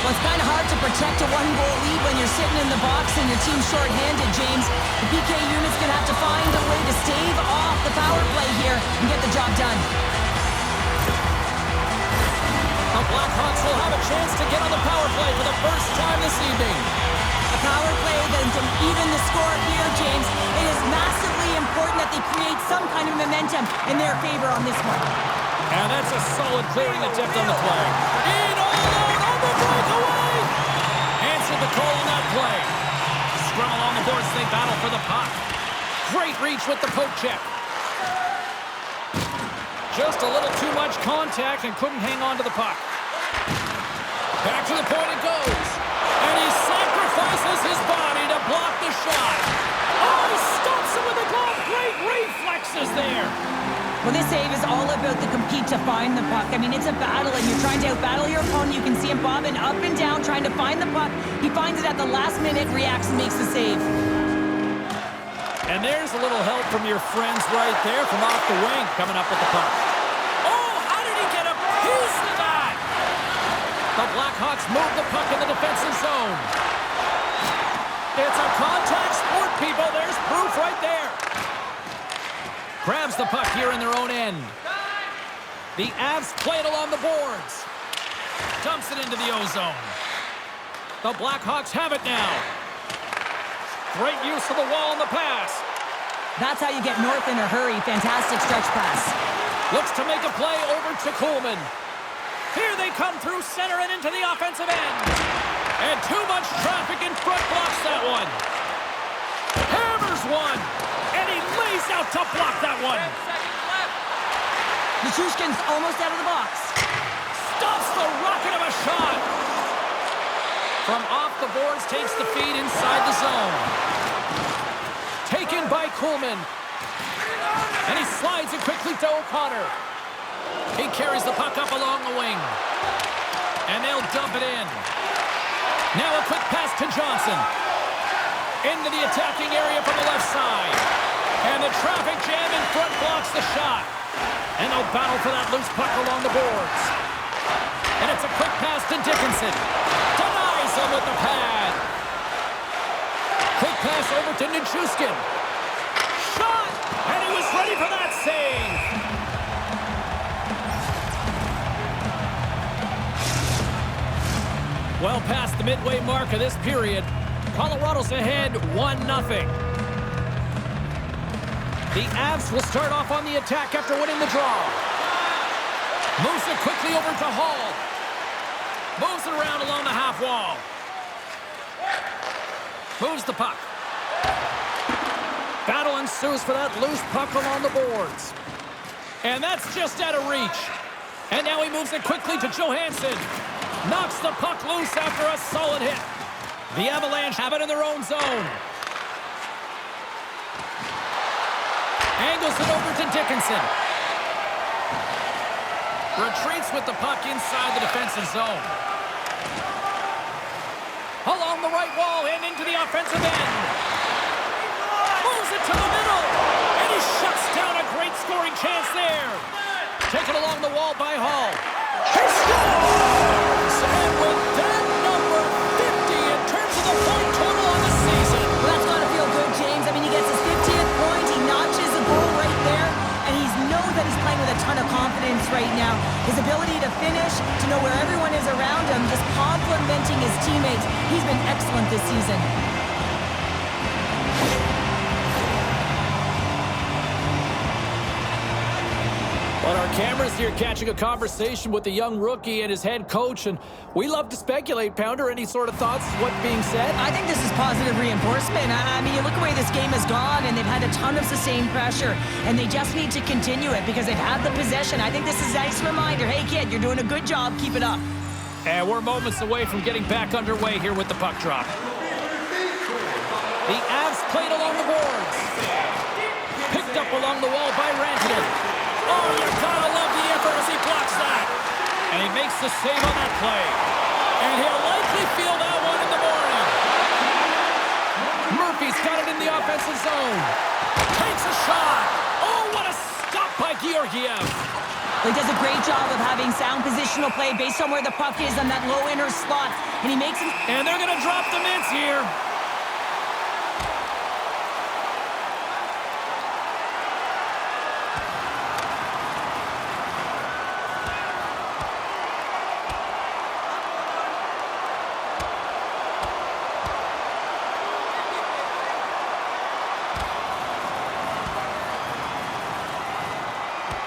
Well, it's kind of hard to protect a one-goal lead when you're sitting in the box and your team's short-handed, James. The PK unit's going to have to find a way to stave off the power play here and get the job done. The Blackhawks will have a chance to get on the power play for the first time this evening. A power play that can even the score here, James. It is massively important that they create some kind of momentum in their favor on this one. And that's a solid clearing attempt on the play. In all out on the breakaway! Answered the call on that play. Scrum along the boards, they battle for the puck. Great reach with the poke check. Just a little too much contact and couldn't hang on to the puck. Back to the point it goes. And he sacrifices his body to block the shot. Oh, he stops him with a glove. Great reflexes there. Well, this save is all about the compete to find the puck. I mean, it's a battle, and you're trying to out-battle your opponent. You can see him bobbing up and down, trying to find the puck. He finds it at the last minute, reacts, and makes the save. And there's a little help from your friends right there from off the wing, coming up with the puck. Oh, how did he get a piece of that? The Blackhawks move the puck in the defensive zone. It's a contact sport, people. There's proof right there. Grabs the puck here in their own end. The Avs play it along the boards. Dumps it into the O-zone. The Blackhawks have it now. Great use of the wall on the pass. That's how you get north in a hurry. Fantastic stretch pass. Looks to make a play over to Coolman. Here they come through center and into the offensive end. And too much traffic in front blocks that one. Hammers one. And he lays out to block that one. Nichushkin's almost out of the box. Stops the rocket of a shot. From off the boards, takes the feed inside the zone. Taken by Coolman. And he slides it quickly to O'Connor. He carries the puck up along the wing. And they'll dump it in. Now a quick pass to Johnson. Into the attacking area from the left side. And the traffic jam in front blocks the shot. And they'll battle for that loose puck along the boards. And it's a quick pass to Dickinson. Denies him with the pad. Quick pass over to Nichushkin. Shot! And he was ready for that save. Well past the midway mark of this period. Colorado's ahead 1-0. The Avs will start off on the attack after winning the draw. Moves it quickly over to Hall. Moves it around along the half wall. Moves the puck. Battle ensues for that loose puck along the boards. And that's just out of reach. And now he moves it quickly to Johansson. Knocks the puck loose after a solid hit. The Avalanche have it in their own zone. Angles it over to Dickinson. Retreats with the puck inside the defensive zone. Along the right wall and into the offensive end. Moves it to the middle. And he shuts down a great scoring chance there. Taken along the wall by Hall. He scores! And with that, number 50 in terms of the point total on the season. Well, that's got to feel good, James. I mean, he gets his 50th point. He notches a goal right there. And he knows that he's playing with a ton of confidence right now. His ability to finish, to know where everyone is around him, just complimenting his teammates. He's been excellent this season. But our cameras here catching a conversation with the young rookie and his head coach, and we love to speculate. Pounder, any sort of thoughts what's being said? I think this is positive reinforcement. I mean, you look away, this game has gone, and they've had a ton of sustained pressure, and they just need to continue it because they've had the possession. I think this is a nice reminder. Hey, kid, you're doing a good job. Keep it up. And we're moments away from getting back underway here with the puck drop. The Avs played along the boards. Picked up along the wall by Rantanen. Oh, you gotta love the effort as he blocks that. And he makes the save on that play. And he'll likely feel that one in the morning. Murphy's got it in the offensive zone. Takes a shot. Oh, what a stop by Georgiev. He does a great job of having sound positional play based on where the puck is on that low inner slot. And he makes it. And they're going to drop the mitts here.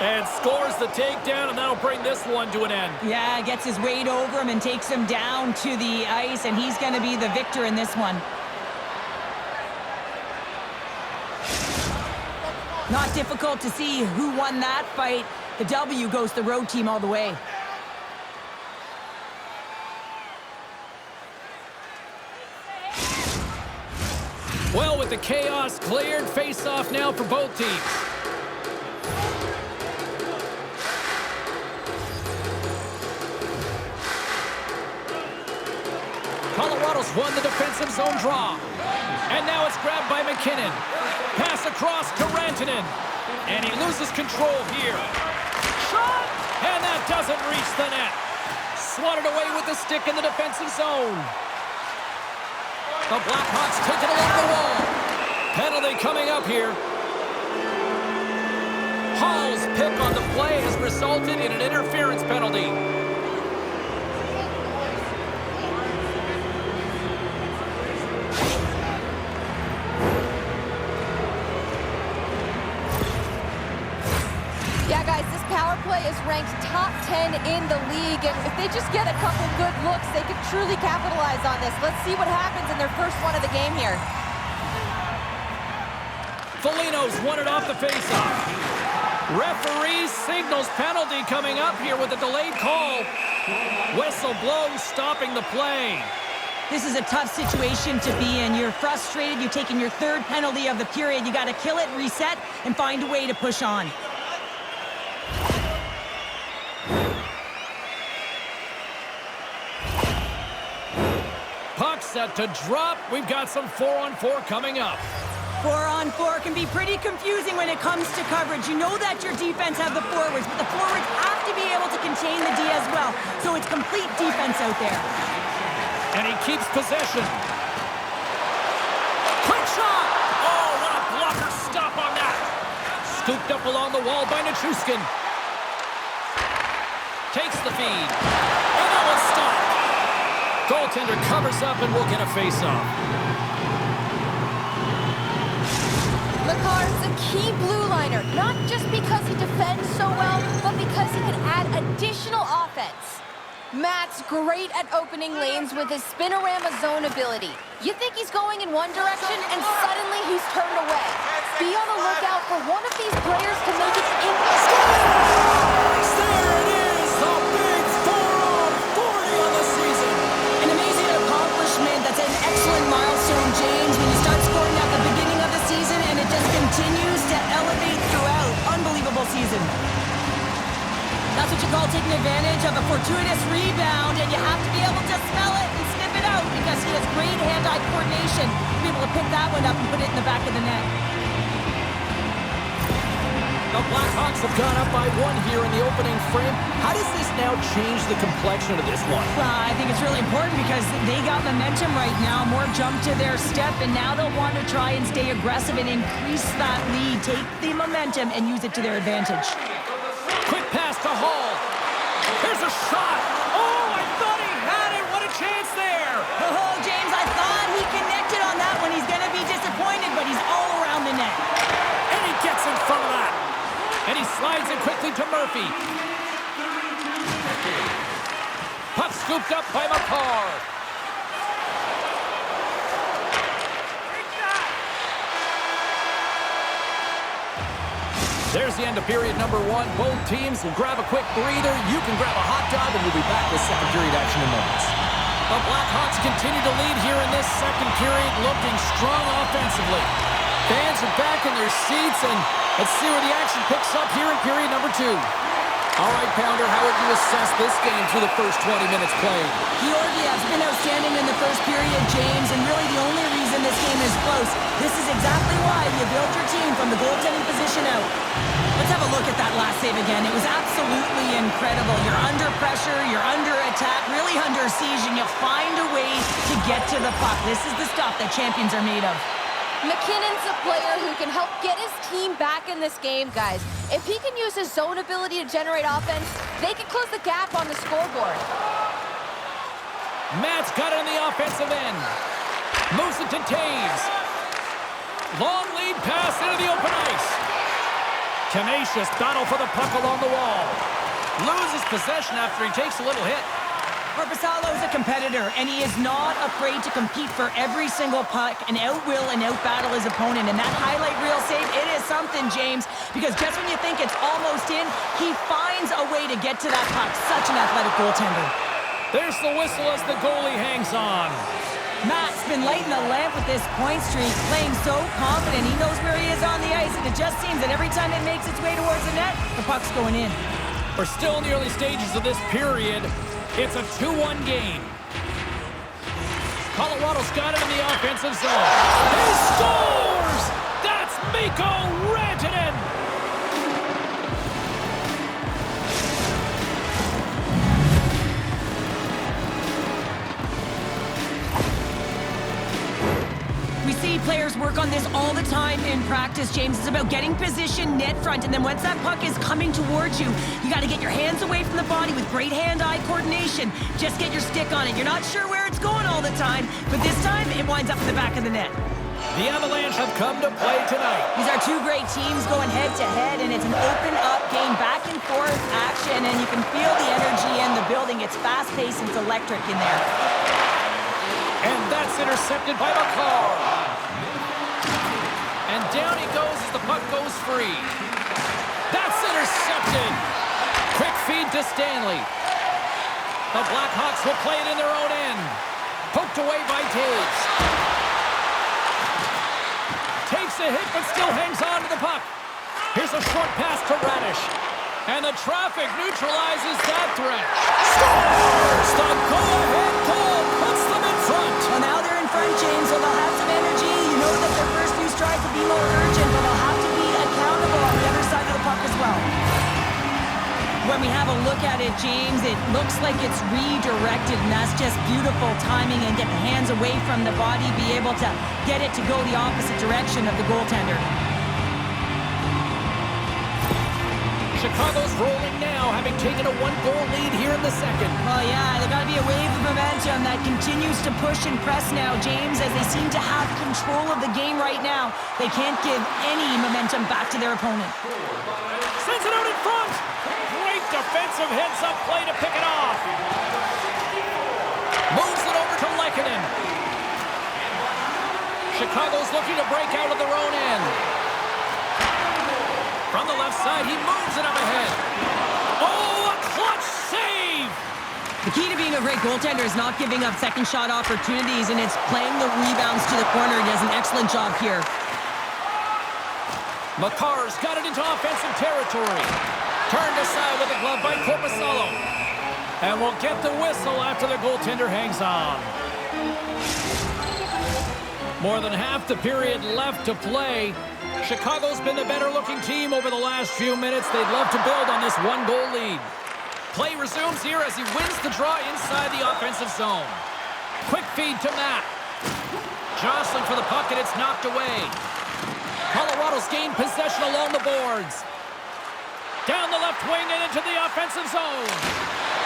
And scores the takedown, and that'll bring this one to an end. Yeah, gets his weight over him and takes him down to the ice, and he's going to be the victor in this one. Not difficult to see who won that fight. The W goes the road team all the way. Well, with the chaos cleared, face-off now for both teams. Colorado's won the defensive zone draw. And now it's grabbed by McKinnon. Pass across to Rantanen. And he loses control here. Shot! And that doesn't reach the net. Swatted away with the stick in the defensive zone. The Blackhawks take it along the wall. Penalty coming up here. Hall's pick on the play has resulted in an interference penalty. Yeah, guys, this power play is ranked top 10 in the league, and if they just get a couple good looks, they could truly capitalize on this. Let's see what happens in their first one of the game here. Foligno's won it off the faceoff. Referee signals penalty coming up here with a delayed call. Whistle blows, stopping the play. This is a tough situation to be in. You're frustrated. You've taken your third penalty of the period. You got to kill it, reset, and find a way to push on. Puck set to drop. We've got some 4-on-4 coming up. 4-on-4 can be pretty confusing when it comes to coverage. You know that your defense have the forwards, but the forwards have to be able to contain the D as well. So it's complete defense out there. And he keeps possession. Quick shot! Oh, what a blocker stop on that. Scooped up along the wall by Nichushkin. Takes the feed. And that one's stopped. Goaltender covers up and we'll get a face-off. Makar's a key blue liner, not just because he defends so well, but because he can add additional offense. Matt's great at opening lanes with his spinorama zone ability. You think he's going in one direction, and suddenly he's turned away. Be on the lookout for one of these players to make it in. There it is! The big 4-on-40 on the season! An amazing accomplishment. That's an excellent milestone, James, when you start scoring at the beginning of the season, and it just continues to elevate throughout. Unbelievable season. That's what you call taking advantage of a fortuitous rebound, and you have to be able to smell it and sniff it out because he has great hand-eye coordination to be able to pick that one up and put it in the back of the net. The Blackhawks have gone up by 1 here in the opening frame. How does this now change the complexion of this one? Well, I think it's really important because they got momentum right now, more jump to their step, and now they'll want to try and stay aggressive and increase that lead, take the momentum, and use it to their advantage. Quick pass to Hall. Here's a shot. Oh, I thought he had it. What a chance there. Oh, James, I thought he connected on that one. He's going to be disappointed, but he's all around the net. And he gets in front of that. And he slides it quickly to Murphy. Puck scooped up by Makar. There's the end of period number 1. Both teams will grab a quick breather. You can grab a hot dog, and we'll be back with second period action in moments. The Blackhawks continue to lead here in this second period, looking strong offensively. Fans are back in their seats, and let's see where the action picks up here in period number 2. All right, Pounder, how would you assess this game through the first 20 minutes played? Georgiev's been outstanding in the first period, James, and really the only reason this game is close. This is exactly why you build your team from the goaltending position out. Let's have a look at that last save again. It was absolutely incredible. You're under pressure, you're under attack, really under siege, and you find a way to get to the puck. This is the stuff that champions are made of. McKinnon's a player who can help get his team back in this game, guys. If he can use his zone ability to generate offense, they can close the gap on the scoreboard. Matt's got it on the offensive end. Moves it to Taves. Long lead pass into the open ice. Tenacious battle for the puck along the wall. Loses possession after he takes a little hit. Korpisalo's a competitor, and he is not afraid to compete for every single puck and out-will and out-battle his opponent. And that highlight reel save, it is something, James, because just when you think it's almost in, he finds a way to get to that puck. Such an athletic goaltender. There's the whistle as the goalie hangs on. Matt's been lighting the lamp with this point streak, playing so confident. He knows where he is on the ice, and it just seems that every time it makes its way towards the net, the puck's going in. We're still in the early stages of this period. It's a 2-1 game. Colorado's got it in the offensive zone. He scores! That's Mikko Rantanen! We see players work on this all the time in practice, James. It's about getting position net front, and then once that puck is coming towards you, you got to get your hands away from the body with great hand-eye coordination. Just get your stick on it. You're not sure where it's going all the time, but this time it winds up in the back of the net. The Avalanche have come to play tonight. These are two great teams going head-to-head, and it's an open-up game, back-and-forth action, and you can feel the energy in the building. It's fast-paced and it's electric in there. And that's intercepted by McCarr. And down he goes as the puck goes free. That's intercepted. Quick feed to Stanley. The Blackhawks will play it in their own end. Poked away by Taves. Takes a hit but still hangs on to the puck. Here's a short pass to Radish. And the traffic neutralizes that threat. Scores! The go-ahead goal puts them in front. Well, now they're in front, James, so they'll have some energy. You know that their first few strides will be more urgent, but they'll have to be accountable on the other side of the puck as well. When we have a look at it, James, it looks like it's redirected, and that's just beautiful timing and get the hands away from the body, be able to get it to go the opposite direction of the goaltender. Chicago's rolling now, having taken a one-goal lead here in the second. Oh, yeah, there's got to be a wave of momentum that continues to push and press now, James, as they seem to have control of the game right now. They can't give any momentum back to their opponent. Sends it out in front. Great defensive heads-up play to pick it off. Moves it over to Lehkonen. Chicago's looking to break out of their own end. From the left side, he moves it up ahead. Oh, a clutch save! The key to being a great goaltender is not giving up second shot opportunities, and it's playing the rebounds to the corner. He does an excellent job here. McCarr's got it into offensive territory. Turned aside with a glove by Korpisalo. And we'll get the whistle after the goaltender hangs on. More than half the period left to play. Chicago's been the better-looking team over the last few minutes. They'd love to build on this one-goal lead. Play resumes here as he wins the draw inside the offensive zone. Quick feed to Matt. Jostling for the puck, and it's knocked away. Colorado's gained possession along the boards. Down the left wing and into the offensive zone.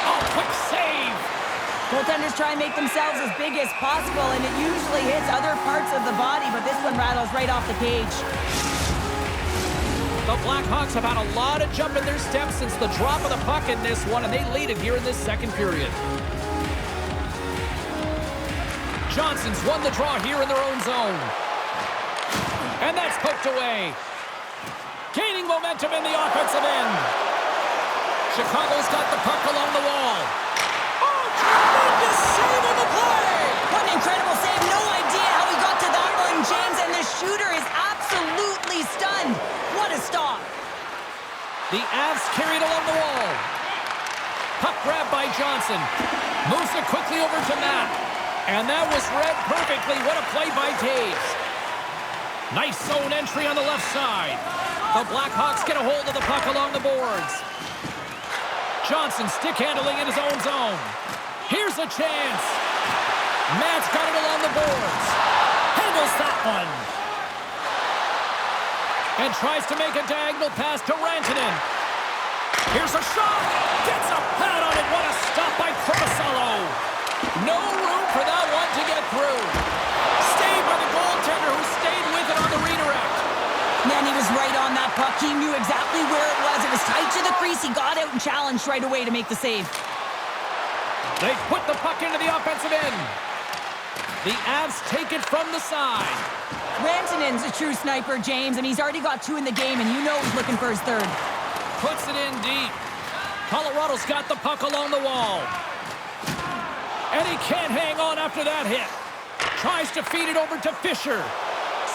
Oh, quick save. Goaltenders try and make themselves as big as possible, and it usually hits other parts of the body, but this one rattles right off the cage. The Blackhawks have had a lot of jump in their steps since the drop of the puck in this one, and they lead it here in this second period. Johnson's won the draw here in their own zone. And that's poked away. Gaining momentum in the offensive end. Chicago's got the puck along the wall. Oh, tremendous save on the play! What an incredible save. No idea how he got to that one, James, and the shooter is absolutely stunned. What a stop. The Avs carried along the wall. Johnson. Moves it quickly over to Matt. And that was read perfectly. What a play by Taves. Nice zone entry on the left side. The Blackhawks get a hold of the puck along the boards. Johnson stick handling in his own zone. Here's a chance. Matt's got it along the boards. Handles that one. And tries to make a diagonal pass to Rantanen. Here's a shot. Gets a pad on it. What a stop by Korpisalo. No room for that one to get through. Saved by the goaltender who stayed with it on the redirect. Man, he was right on that puck. He knew exactly where it was. It was tight to the crease. He got out and challenged right away to make the save. They put the puck into the offensive end. The Avs take it from the side. Rantanen's a true sniper, James, and he's already got 2 in the game, and you know he's looking for his 3rd. Puts it in deep. Colorado's got the puck along the wall. And he can't hang on after that hit. Tries to feed it over to Fisher.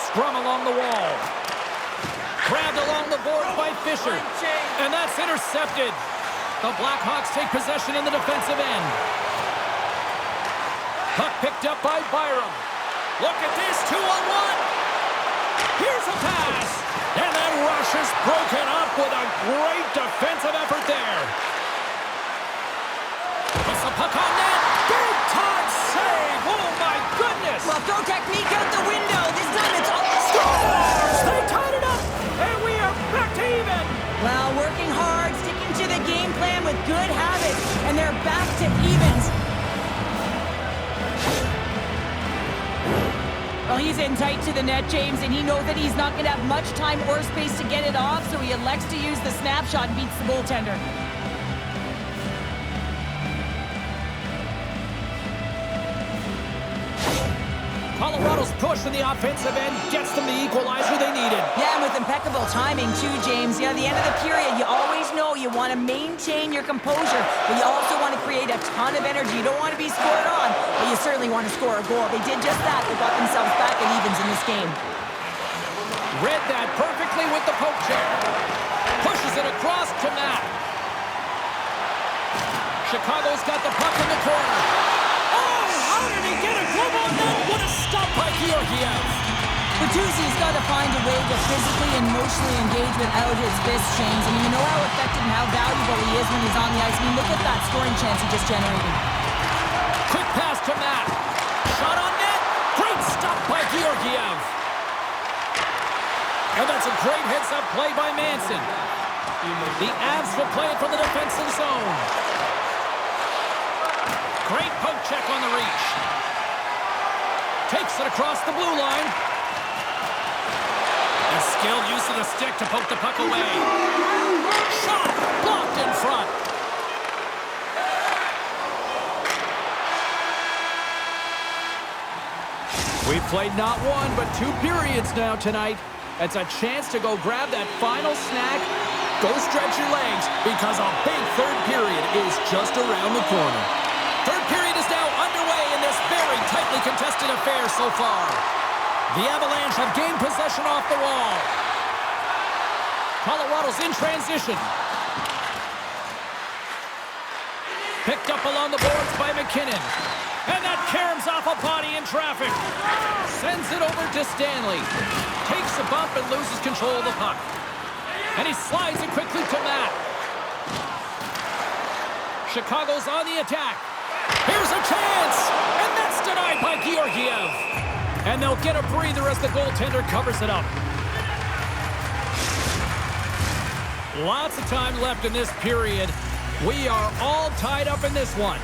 Scrum along the wall. Grabbed along the board by Fisher. And that's intercepted. The Blackhawks take possession in the defensive end. Puck picked up by Byram. Look at this, 2-on-1. Here's a pass. And that rush is broken up with a great defensive effort there. Puts the puck on net. Big time save. Oh, my goodness. Well, throw technique out the window. This time it's all... Scores! They tied it up, and we are back to even. Well, working hard, sticking to the game plan with good habits, and they're back to evens. Well, he's in tight to the net, James, and he knows that he's not going to have much time or space to get it off, so he elects to use the snapshot and beats the goaltender. Colorado's push in the offensive end gets them the equalizer they needed. Yeah, and with impeccable timing, too, James. Yeah, at the end of the period, you always know you want to maintain your composure, but you also want to create a ton of energy. You don't want to be scored on, but you certainly want to score a goal. They did just that. They got themselves back at evens in this game. Read that perfectly with the poke check. Pushes it across to Matt. Chicago's got the puck in the corner. Oh, how did he get a glove on that? What a stop by Georgiev. Bertuzzi's got to find a way to physically and emotionally engage without his fists, James. I mean, you know how effective and how valuable he is when he's on the ice. I mean, look at that scoring chance he just generated. Quick pass to Matt. Shot on net. Great stop by Georgiev. And that's a great heads-up play by Manson. The Avs will play it from the defensive zone. Great poke check on the reach. Takes it across the blue line. A skilled use of the stick to poke the puck away. Shot blocked in front. We've played not one, but 2 periods now tonight. It's a chance to go grab that final snack. Go stretch your legs because a big 3rd period is just around the corner. 3rd period is now underway in this very tightly contested affair so far. The Avalanche have gained possession off the wall. Colorado's in transition. Picked up along the boards by McKinnon. And that caroms off a body in traffic. Sends it over to Stanley. Takes a bump and loses control of the puck. And he slides it quickly to Matt. Chicago's on the attack. Here's a chance! And that's denied by Georgiev. And they'll get a breather as the goaltender covers it up. Lots of time left in this period. We are all tied up in this one.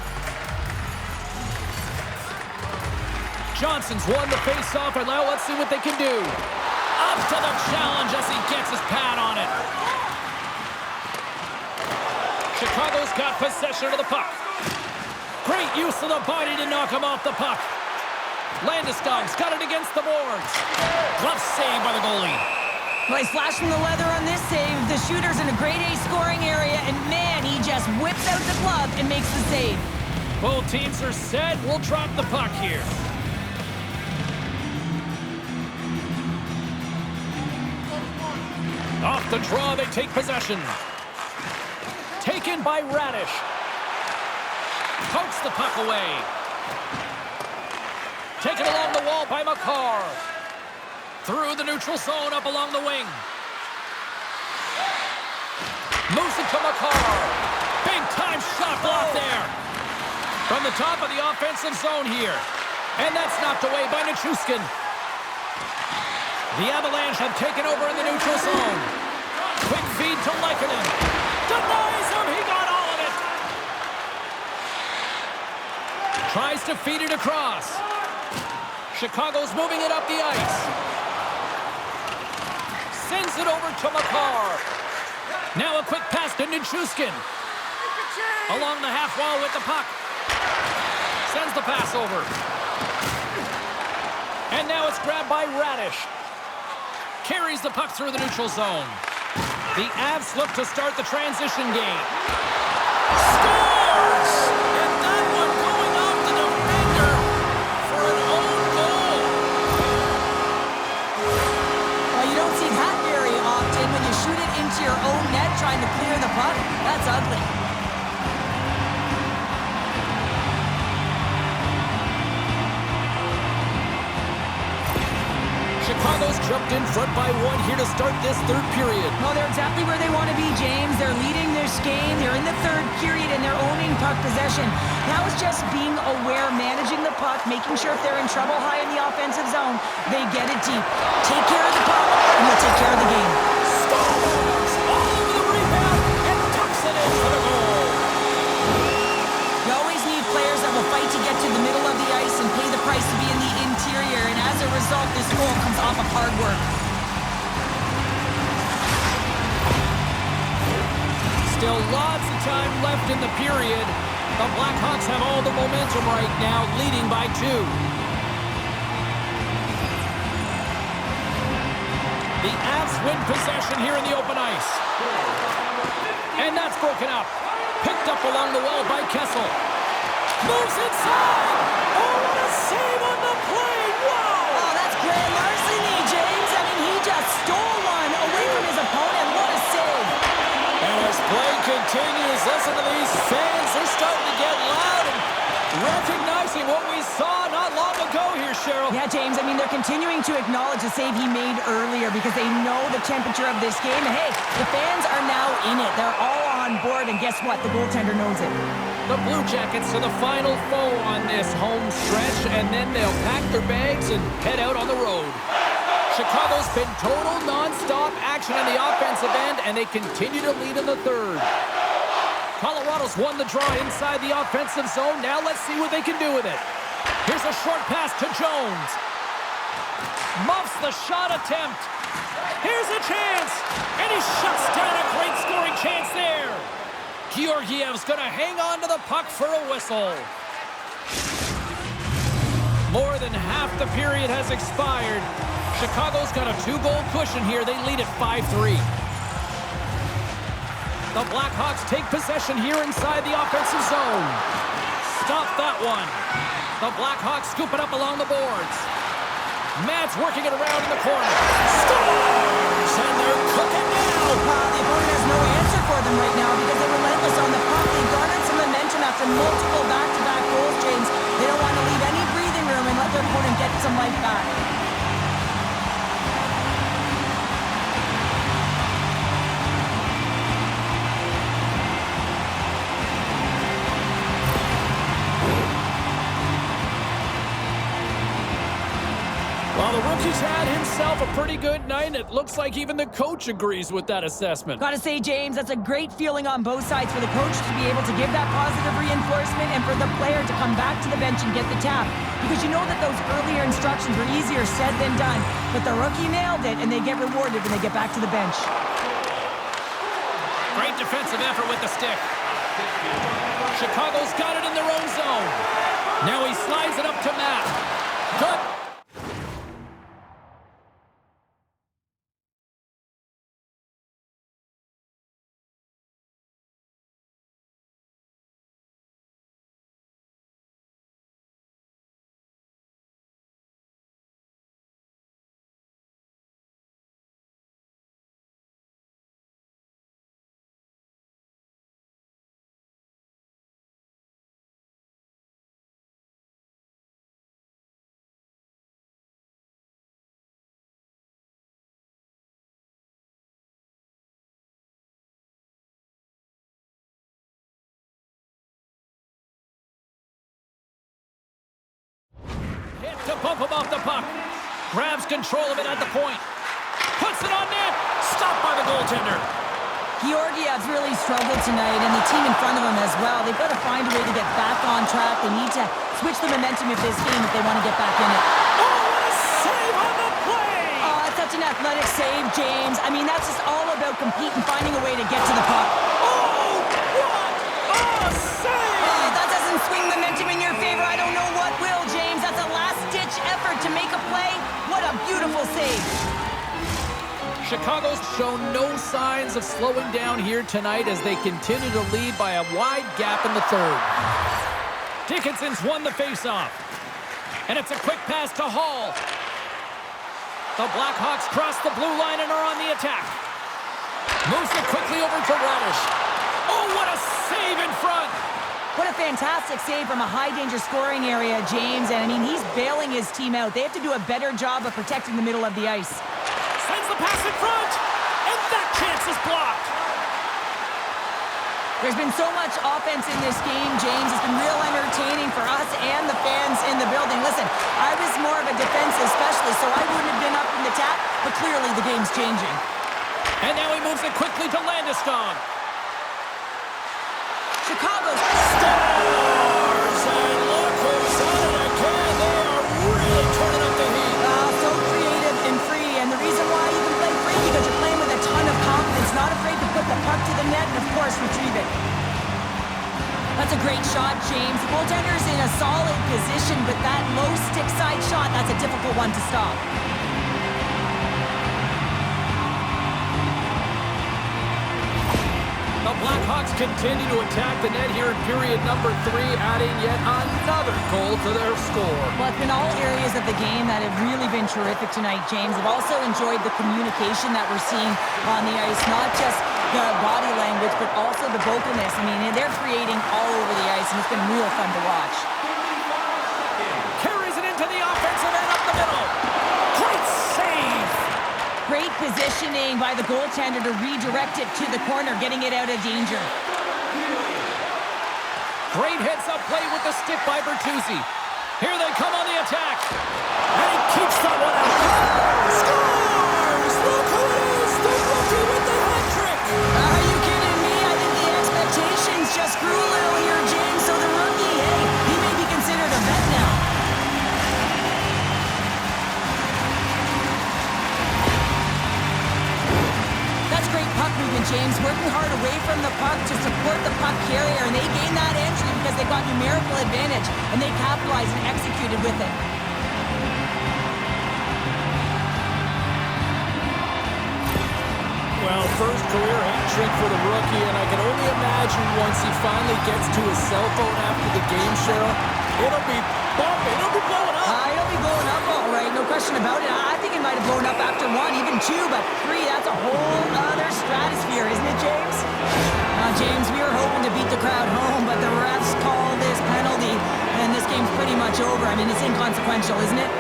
Johnson's won the face-off, and now let's see what they can do. Up to the challenge as he gets his pad on it. Chicago's got possession of the puck. Great use of the body to knock him off the puck. Landeskog's got it against the boards. Glove save by the goalie. Well, he's flashing the leather on this save. The shooter's in a grade A scoring area, and man, he just whips out the glove and makes the save. Both teams are set. We'll drop the puck here. Off the draw, they take possession. Taken by Radish. Pokes the puck away. Taken along the wall by McCarr. Through the neutral zone, up along the wing. Moves it to McCarr. Big time shot block there. From the top of the offensive zone here. And that's knocked away by Nichushkin. The Avalanche have taken over in the neutral zone. Quick feed to Lehkonen. Denies him. He got all of it. Tries to feed it across. Chicago's moving it up the ice. Sends it over to McCarr. Now a quick pass to Nichushkin. Along the half wall with the puck. Sends the pass over. And now it's grabbed by Radish. Carries the puck through the neutral zone. The Avs look to start the transition game. Scores! And that one going off the defender for an own goal. Well, you don't see that very often when you shoot it into your own net trying to clear the puck. That's ugly. Chicago's jumped in front by one here to start this third period. Well, they're exactly where they want to be, James. They're leading this game. They're in the third period, and they're owning puck possession. Now it's just being aware, managing the puck, making sure if they're in trouble high in the offensive zone, they get it deep. Take care of the puck, and you'll take care of the game. Scores! All over the rebound and tucks it in for the goal. You always need players that will fight to get to the middle of the ice and pay the price to be in the interior, and as a result, this goal comes off of hard work. Still lots of time left in the period. The Blackhawks have all the momentum right now, leading by 2. The Avs win possession here in the open ice. And that's broken up. Picked up along the wall by Kessel. Moves inside. Oh, what a save on the play. Wow! Oh, that's grand larceny, James. I mean, he just stole one away from his opponent. What a save. And as play continues, listen to these fans. They're starting to get loud and recognizing what we saw not long ago here, Cheryl. Yeah, James, I mean, they're continuing to acknowledge the save he made earlier because they know the temperature of this game. And hey, the fans are now in it. They're all on board, and guess what? The goaltender knows it. The Blue Jackets to the final foe on this home stretch, and then they'll pack their bags and head out on the road. Chicago's been total non-stop action on the offensive end, and they continue to lead in the third. Colorado's won the draw inside the offensive zone. Now let's see what they can do with it. Here's a short pass to Jones. Muffs the shot attempt. Here's a chance, and he shuts down a great scoring chance there. Georgiev's going to hang on to the puck for a whistle. More than half the period has expired. Chicago's got a 2-goal cushion here. They lead at 5-3. The Blackhawks take possession here inside the offensive zone. Stop that one. The Blackhawks scoop it up along the boards. Matt's working it around in the corner. Scores! And they're cooking now. The opponent has no answer for them right now because they're relentless on the puck. They garnered some momentum after multiple back-to-back goals, James. They don't want to leave any breathing room and let their opponent get some life back. Well, the rookie's had himself a pretty good night, and it looks like even the coach agrees with that assessment. Gotta say, James, that's a great feeling on both sides for the coach to be able to give that positive reinforcement and for the player to come back to the bench and get the tap. Because you know that those earlier instructions were easier said than done. But the rookie nailed it, and they get rewarded when they get back to the bench. Great defensive effort with the stick. Chicago's got it in their own zone. Now he slides it up to Matt. Good. bump him off the puck. Grabs control of it at the point. Puts it on net. Stopped by the goaltender. Georgiev's really struggled tonight, and the team in front of him as well. They've got to find a way to get back on track. They need to switch the momentum of this game if they want to get back in it. Oh, what a save on the play! Oh, it's such an athletic save, James. I mean, that's just all about competing, finding a way to get to the puck. Oh, what a save! Oh, that doesn't swing momentum in your favor. I don't know what will, James. That's a last-ditch effort to make a play. What a beautiful save. Chicago's shown no signs of slowing down here tonight as they continue to lead by a wide gap in the third. Dickinson's won the faceoff. And it's a quick pass to Hall. The Blackhawks cross the blue line and are on the attack. Moves it quickly over to Radish. Oh, what a save in front! What a fantastic save from a high-danger scoring area, James. And, I mean, he's bailing his team out. They have to do a better job of protecting the middle of the ice. Sends the pass in front, and that chance is blocked. There's been so much offense in this game, James. It's been real entertaining for us and the fans in the building. Listen, I was more of a defensive specialist, so I wouldn't have been up in the tap, but clearly the game's changing. And now he moves it quickly to Landeskog. Chicago's Stars, and look who's on it again. They are really turning up the heat. so creative and free, and the reason why you can play free because you're playing with a ton of confidence, not afraid to put the puck to the net and, of course, retrieve it. That's a great shot, James. The goaltender's in a solid position, but that low stick side shot, that's a difficult one to stop. The Blackhawks continue to attack the net here in period number 3, adding yet another goal to their score. Well, it's been all areas of the game that have really been terrific tonight, James. I've also enjoyed the communication that we're seeing on the ice, not just the body language, but also the vocalness. I mean, they're creating all over the ice, and it's been real fun to watch. Carries it into the offensive end up the middle. Great save! Great positioning by the goaltender to redirect it to the corner, getting it out of danger. Great heads-up play with the stick by Bertuzzi. Here they come on the attack. And he keeps that one out. Scores! Look who it is! The rookie with the hat-trick! Are you kidding me? I think the expectations just grew a little here, James. So the rookie, hey, he may be considered a vet now. That's great puck movement, James. Working hard away from the puck to support the puck carrier, and they gained that entry because they got numerical advantage, and they capitalized and executed with it. Well, first career hat trick for the rookie, and I can only imagine once he finally gets to his cell phone after the game, Cheryl, it'll be bumping, it'll be blowing up. It'll be blowing up all right, no question about it. I think it might have blown up after 1, even 2, but 3, that's a whole other stratosphere, isn't it, James? James, we were hoping to beat the crowd home, but the refs called this penalty, and this game's pretty much over. I mean, it's inconsequential, isn't it?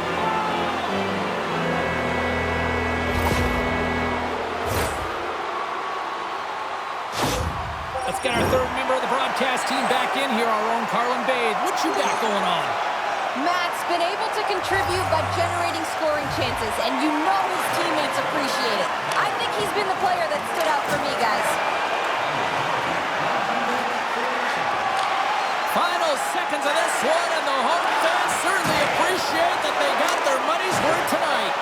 Let's get our third member of the broadcast team back in here, our own Carlin Bade. What you got going on? Matt's been able to contribute by generating scoring chances, and you know his teammates appreciate it. I think he's been the player that stood out for me, guys. Final seconds of this one, and the home fans certainly appreciate that they got their money's worth tonight.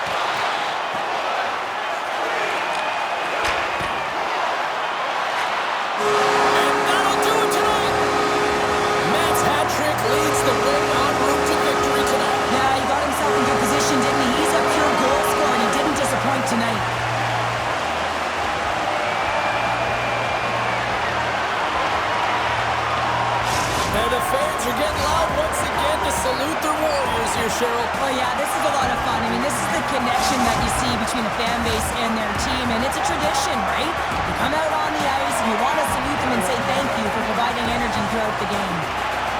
And that'll do it tonight. Matt's hat trick leads the way en route to victory tonight. Yeah, he got himself in good position, didn't he? He's a pure goal scorer, and he didn't disappoint tonight. And the fans are getting loud once again to salute their Warriors here, Cheryl. Oh, yeah, this is a lot of fun. I mean, this is the connection that you see between the fan base and their team, and it's a tradition, right? You come out on the ice, and you want to salute them and say thank you for providing energy throughout the game.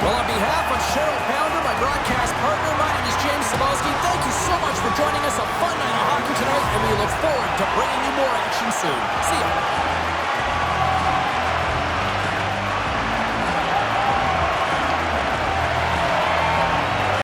Well, on behalf of Cheryl Pounder, my broadcast partner, my name is James Cebulski. Thank you so much for joining us. A fun night of hockey tonight, and we look forward to bringing you more action soon. See ya.